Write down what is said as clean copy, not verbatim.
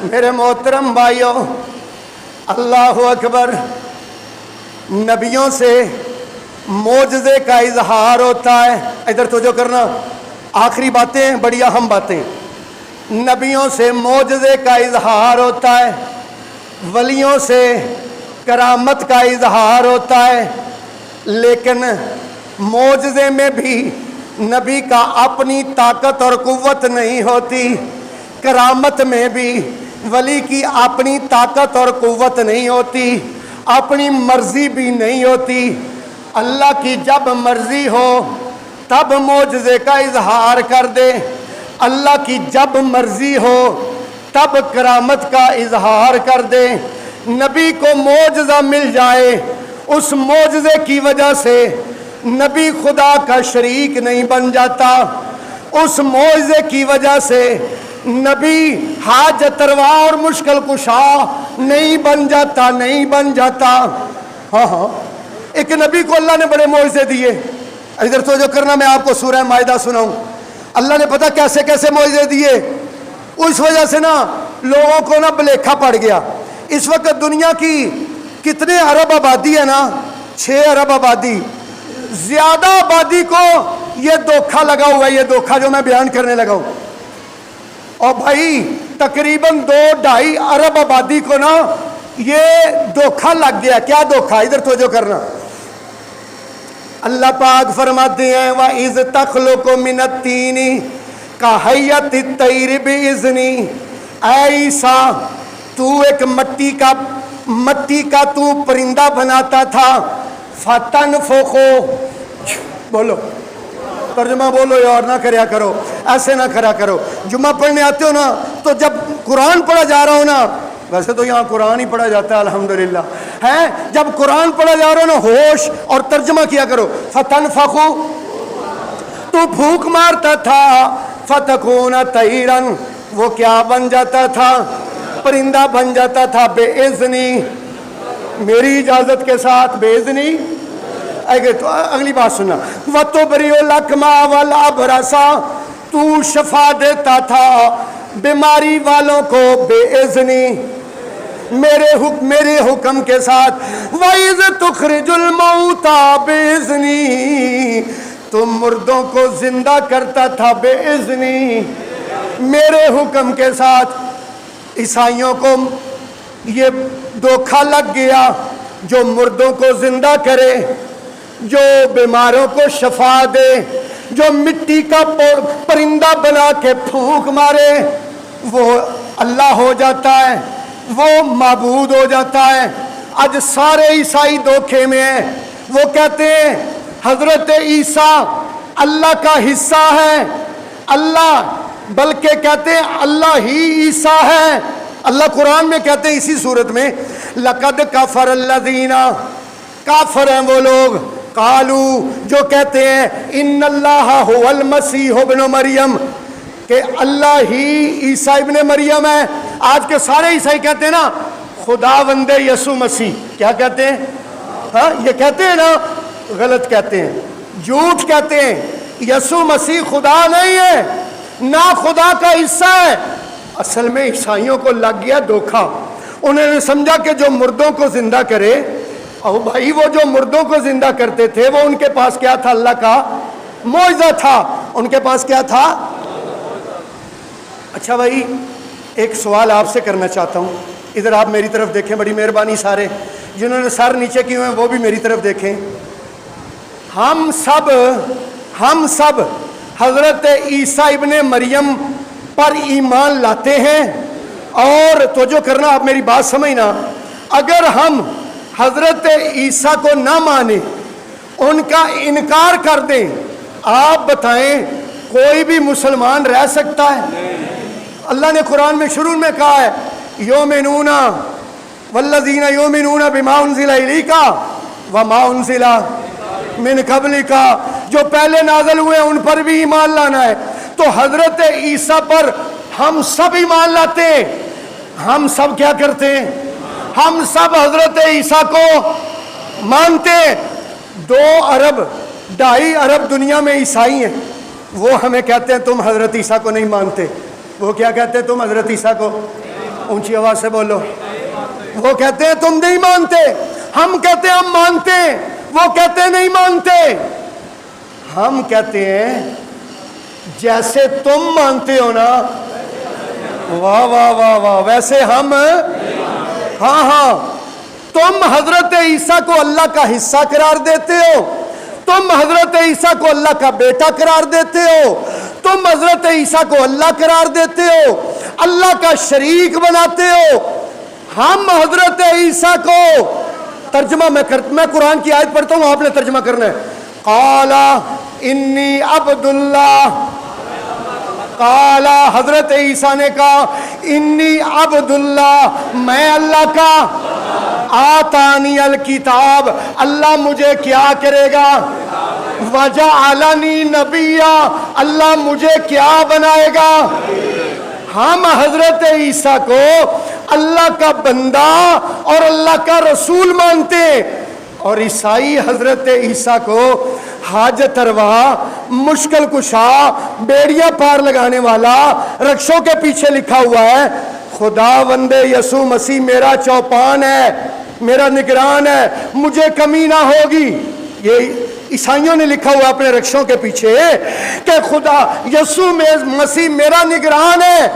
میرے محترم بھائیوں، اللہ اکبر، نبیوں سے معجزے کا اظہار ہوتا ہے۔ ادھر توجہ کرنا، آخری باتیں بڑی اہم باتیں۔ نبیوں سے معجزے کا اظہار ہوتا ہے، ولیوں سے کرامت کا اظہار ہوتا ہے، لیکن معجزے میں بھی نبی کا اپنی طاقت اور قوت نہیں ہوتی، کرامت میں بھی ولی کی اپنی طاقت اور قوت نہیں ہوتی، اپنی مرضی بھی نہیں ہوتی۔ اللہ کی جب مرضی ہو تب معجزے کا اظہار کر دے، اللہ کی جب مرضی ہو تب کرامت کا اظہار کر دے۔ نبی کو معجزہ مل جائے، اس معجزے کی وجہ سے نبی خدا کا شریک نہیں بن جاتا، اس معجزے کی وجہ سے نبی حاجت روا اور مشکل کشا نہیں بن جاتا۔ ہاں، ایک نبی کو اللہ نے بڑے معجزے دیے۔ ادھر توجہ کرنا، میں آپ کو سورہ مائدہ سناؤں۔ اللہ نے پتہ کیسے کیسے معجزے دیے، اس وجہ سے نا لوگوں کو نا بلیکھا پڑ گیا۔ اس وقت دنیا کی کتنے ارب آبادی ہے نا، 6 ارب آبادی، زیادہ آبادی کو یہ دھوکہ لگا ہوا ہے، یہ دھوکہ جو میں بیان کرنے لگا ہوں۔ اور بھائی تقریباً 2-2.5 ارب آبادی کو نا یہ دھوکہ لگ گیا۔ کیا دھوکہ؟ ادھر توجہ کرنا، اللہ پاک فرماتے ہیں وَإِذْ تَخْلُقُ مِنَ الطِّينِ كَهَيَّةِ الطَّيْرِ بِإِذْنِي، اے عیسیٰ تو ایک مٹی کا تو پرندہ بناتا تھا، فَتَنْفُخُ، بولو ترجمہ بولو یار، نہ کریا کرو ایسے، نہ کرا کرو۔ جمعہ پڑھنے آتے ہو نا تو جب قرآن پڑھا جا رہا ہو نا، ویسے تو یہاں قرآن ہی پڑھا جاتا ہے الحمدللہ ہے، جب قرآن پڑھا جا رہا ہو نا ہوش اور ترجمہ کیا کرو۔ فتنفخ، تو پھونک مارتا تھا، فتکون طیرن، وہ کیا بن جاتا تھا؟ پرندہ بن جاتا تھا، بے اذنی، میری اجازت کے ساتھ، بے اذنی۔ تو اگلی بات سننا، وَتُبْرِئُ الْأَكْمَحَ وَالْأَبْرَصَ، تو شفا دیتا تھا بیماری والوں کو بے اذنی، میرے حکم کے ساتھ۔ وَإِذْ تُخْرِجُ الْمَوْتَى بِإِذْنِي، تم مردوں کو زندہ کرتا تھا بے اذنی، میرے حکم کے ساتھ۔ عیسائیوں کو یہ دھوکہ لگ گیا، جو مردوں کو زندہ کرے، جو بیماروں کو شفا دے، جو مٹی کا پرندہ بنا کے پھونک مارے، وہ اللہ ہو جاتا ہے، وہ معبود ہو جاتا ہے۔ آج سارے عیسائی دھوکے میں ہیں، وہ کہتے ہیں حضرت عیسیٰ اللہ کا حصہ ہے، اللہ، بلکہ کہتے ہیں اللہ ہی عیسیٰ ہے۔ اللہ قرآن میں کہتے ہیں اسی صورت میں، لَقَدْ كَفَرَ الَّذِينَ، کافر ہیں وہ لوگ، قالو، جو کہتے ہیں ان اللہ هو المسیح ابن مریم، کہ اللہ ہی عیسیٰ ابن مریم ہے۔ آج کے سارے عیسائی کہتے ہیں نا خداوند یسوع مسیح، کیا کہتے ہیں؟ ہاں یہ کہتے ہیں نا، غلط کہتے ہیں، جھوٹ کہتے ہیں، یسوع مسیح خدا نہیں ہے، نہ خدا کا حصہ ہے۔ اصل میں عیسائیوں کو لگ گیا دھوکہ، انہوں نے سمجھا کہ جو مردوں کو زندہ کرے، او بھائی وہ جو مردوں کو زندہ کرتے تھے وہ ان کے پاس کیا تھا؟ اللہ کا معجزہ تھا، ان کے پاس کیا تھا؟ اچھا بھائی ایک سوال آپ سے کرنا چاہتا ہوں، ادھر آپ میری طرف دیکھیں، بڑی مہربانی، سارے جنہوں نے سر نیچے کیے ہوئے ہیں وہ بھی میری طرف دیکھیں۔ ہم سب حضرت عیسیٰ ابن مریم پر ایمان لاتے ہیں، اور توجہ کرنا، آپ میری بات سمجھنا، اگر ہم حضرت عیسیٰ کو نہ مانیں، ان کا انکار کر دیں، آپ بتائیں کوئی بھی مسلمان رہ سکتا ہے؟ اللہ نے قرآن میں شروع میں کہا ہے یومنون والذین یومنون بما انزل الیک وما انزل من قبلک، جو پہلے نازل ہوئے ان پر بھی ایمان لانا ہے۔ تو حضرت عیسیٰ پر ہم سب ایمان لاتے ہیں، ہم سب کیا کرتے ہیں؟ ہم سب حضرت عیسیٰ کو مانتے ہیں۔ 2.5 ارب دنیا میں عیسائی ہیں، وہ ہمیں کہتے ہیں تم حضرت عیسیٰ کو نہیں مانتے۔ وہ کیا کہتے ہیں؟ تم حضرت عیسیٰ کو، اونچی آواز سے بولو. وہ کہتے ہیں تم نہیں مانتے, ہم کہتے ہیں ہم مانتے ہیں, وہ کہتے ہیں نہیں مانتے. ہم کہتے ہیں جیسے تم مانتے ہو نا, واہ واہ واہ واہ, ویسے ہم, ہاں ہاں, تم حضرت عیسیٰ کو اللہ کا حصہ قرار دیتے ہو, تم حضرت عیسیٰ کو اللہ کا بیٹا قرار دیتے ہو, تم حضرت عیسیٰ کو اللہ قرار دیتے ہو, اللہ کا شریک بناتے ہو. ہم حضرت عیسیٰ کو, ترجمہ میں قرآن کی آیت پڑھتا ہوں, آپ نے ترجمہ کرنا ہے. قال انی عبد اللہ, قال حضرت عیسیٰ نے کہا انی عبد اللہ, میں اللہ کا, آتانی الکتاب, اللہ مجھے کیا کرے گا, وجعلنی نبیا, اللہ مجھے کیا بنائے گا. ہم حضرت عیسیٰ کو اللہ کا بندہ اور اللہ کا رسول مانتے ہیں, اور عیسائی حضرت عیسیٰ کو حاجت روا, مشکل کشا, بیڑیاں پار لگانے والا, رکشوں کے پیچھے لکھا ہوا ہے خداوند یسوع مسیح میرا چوپان ہے, میرا نگران ہے, مجھے کمی نہ ہوگی. یہ عیسائیوں نے لکھا ہوا اپنے رکشوں کے پیچھے کہ خدا یسوع مسیح میرا نگران ہے,